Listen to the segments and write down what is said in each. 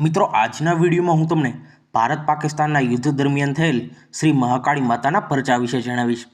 મિત્રો, આજના વિડીયોમાં હું તમને ભારત પાકિસ્તાનના યુદ્ધ દરમિયાન થયેલ શ્રી મહાકાળી માતાના પરચા વિશે જણાવીશ।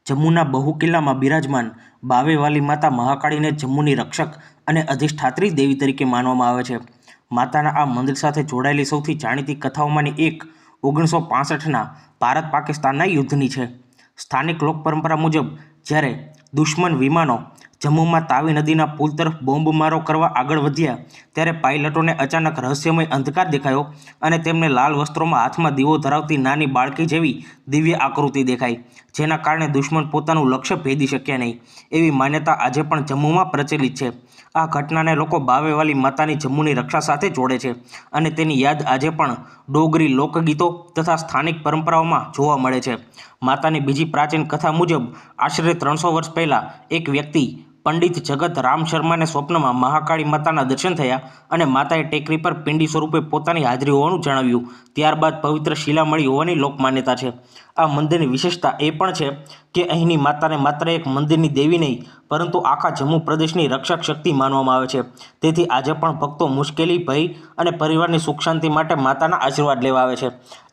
જમ્મુના બહુ કિલ્લામાં બિરાજમાન બાવેવાલી માતા મહાકાળીને જમ્મુની રક્ષક અને અધિષ્ઠાત્રી દેવી તરીકે માનવામાં આવે છે। માતાના આ મંદિર સાથે જોડાયેલી સૌથી જાણીતી કથાઓમાંની એક 1965ના ભારત પાકિસ્તાનના યુદ્ધની છે। સ્થાનિક લોક પરંપરા મુજબ જ્યારે દુશ્મન વિમાનો જમ્મુમાં તાવી નદીના પુલ તરફ બોમ્બમારો કરવા આગળ વધ્યા ત્યારે પાયલટોને અચાનક રહસ્યમય અંધકાર દેખાયો અને તેમને લાલ વસ્ત્રોમાં હાથમાં દીવો ધરાવતી નાની બાળકી જેવી દિવ્ય આકૃતિ દેખાઈ, જેના કારણે દુશ્મન પોતાનું લક્ષ્ય ભેદી શક્યા નહીં। એવી માન્યતા આજે પણ જમ્મુમાં પ્રચલિત છે। આ ઘટનાને લોકો બાવેવાલી માતાની જમ્મુની રક્ષા સાથે જોડે છે અને તેની યાદ આજે પણ ડોગરી લોકગીતો તથા સ્થાનિક પરંપરાઓમાં જોવા મળે છે। માતાની બીજી પ્રાચીન કથા મુજબ આશરે 300 વર્ષ પહેલાં એક વ્યક્તિ પંડિત જગત રામ શર્માને સ્વપ્નમાં મહાકાળી માતાના દર્શન થયા અને માતાએ ટેકરી પર પિંડી સ્વરૂપે પોતાની હાજરી હોવાનું જણાવ્યું। ત્યારબાદ પવિત્ર શિલા મળી હોવાની લોકમાન્યતા છે। આ મંદિરની વિશેષતા એ પણ છે કે અહીંની માતાને માત્ર એક મંદિરની દેવી નહીં પરંતુ આખા જમ્મુ પ્રદેશની રક્ષક શક્તિ માનવામાં આવે છે। તેથી આજે પણ ભક્તો મુશ્કેલી, ભય અને પરિવારની સુખ શાંતિ માટે માતાના આશીર્વાદ લેવા આવે છે।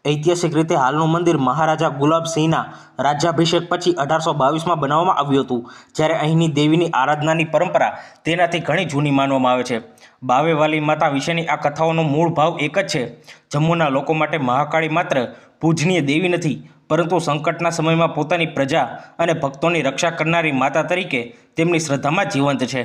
ઐતિહાસિક રીતે હાલનું મંદિર મહારાજા ગુલાબ સિંહના રાજ્યાભિષેક પછી 1822માં બનાવવામાં આવ્યું હતું, જ્યારે અહીંની દેવીની આરાધનાની પરંપરા તેનાથી ઘણી જૂની માનવામાં આવે છે। બાવેવાલી માતા વિશેની આ કથાઓનો મૂળ ભાવ એક જ છે। જમ્મુના લોકો માટે મહાકાળી માત્ર પૂજનીય દેવી નથી, પરંતુ સંકટના સમયમાં પોતાની પ્રજા અને ભક્તોની રક્ષા કરનારી માતા તરીકે તેમની શ્રદ્ધામાં જીવંત છે।